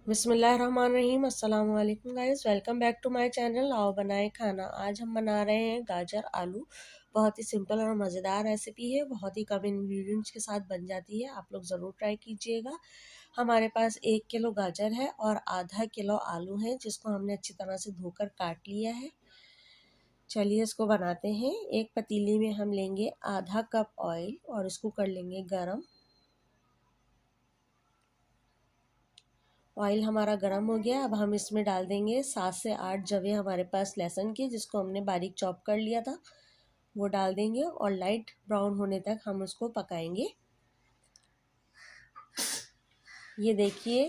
बिस्मिल्लाहिर्रहमानिर्रहीम। अस्सलाम वालेकुम guys, welcome back to my channel. आओ बनाए खाना। आज हम बना रहे हैं गाजर आलू। बहुत ही सिंपल और मज़ेदार रेसिपी है, बहुत ही कम इंग्रेडिएंट्स के साथ बन जाती है। आप लोग ज़रूर ट्राई कीजिएगा। हमारे पास 1 किलो गाजर है और आधा किलो आलू है, जिसको हमने अच्छी तरह से धोकर काट लिया है। चलिए इसको बनाते हैं। एक पतीली में हम लेंगे आधा कप ऑयल और इसको कर लेंगे गरम। ऑयल हमारा गर्म हो गया। अब हम इसमें डाल देंगे 7 से 8 जवे हमारे पास लहसुन के, जिसको हमने बारीक चॉप कर लिया था, वो डाल देंगे और लाइट ब्राउन होने तक हम उसको पकाएंगे। ये देखिए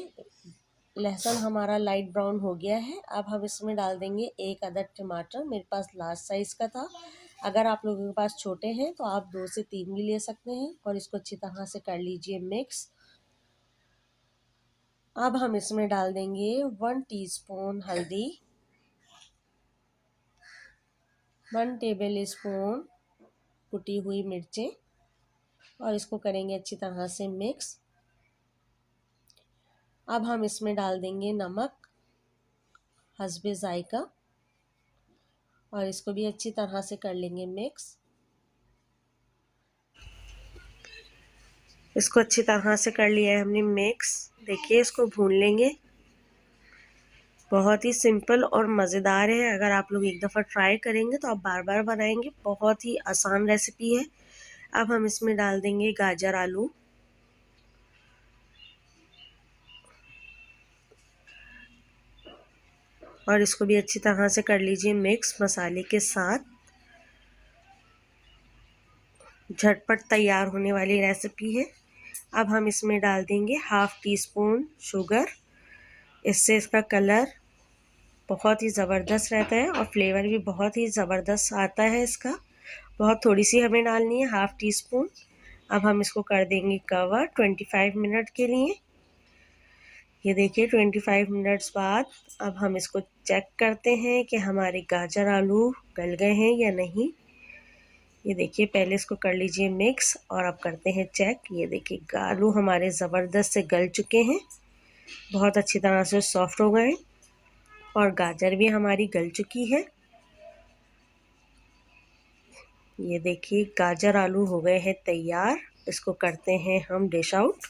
लहसुन हमारा लाइट ब्राउन हो गया है। अब हम इसमें डाल देंगे 1 अदद टमाटर। मेरे पास लार्ज साइज़ का था। अगर आप लोगों के पास छोटे हैं तो आप 2 से 3 भी ले सकते हैं। और इसको अच्छी तरह से कर लीजिए मिक्स। अब हम इसमें डाल देंगे 1 टीस्पून हल्दी, 1 टेबल स्पून कुटी हुई मिर्चें और इसको करेंगे अच्छी तरह से मिक्स। अब हम इसमें डाल देंगे नमक हस्बे जायका और इसको भी अच्छी तरह से कर लेंगे मिक्स। इसको अच्छी तरह से कर लिया है हमने मिक्स। देखिए इसको भून लेंगे। बहुत ही सिंपल और मज़ेदार है। अगर आप लोग एक दफ़ा ट्राई करेंगे तो आप बार बार बनाएंगे। बहुत ही आसान रेसिपी है। अब हम इसमें डाल देंगे गाजर आलू और इसको भी अच्छी तरह से कर लीजिए मिक्स मसाले के साथ। झटपट तैयार होने वाली रेसिपी है। अब हम इसमें डाल देंगे 1/2 टीस्पून शुगर। इससे इसका कलर बहुत ही ज़बरदस्त रहता है और फ्लेवर भी बहुत ही ज़बरदस्त आता है इसका। बहुत थोड़ी सी हमें डालनी है, 1/2 टीस्पून। अब हम इसको कर देंगे कवर 25 मिनट के लिए। ये देखिए 25 मिनट्स बाद अब हम इसको चेक करते हैं कि हमारे गाजर आलू गल गए हैं या नहीं। ये देखिए पहले इसको कर लीजिए मिक्स और अब करते हैं चेक। ये देखिए आलू हमारे ज़बरदस्त से गल चुके हैं, बहुत अच्छी तरह से सॉफ्ट हो गए और गाजर भी हमारी गल चुकी है। ये देखिए गाजर आलू हो गए हैं तैयार। इसको करते हैं हम डिश आउट।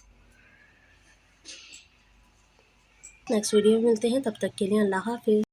नेक्स्ट वीडियो में मिलते हैं, तब तक के लिए अल्लाह हाफिज़।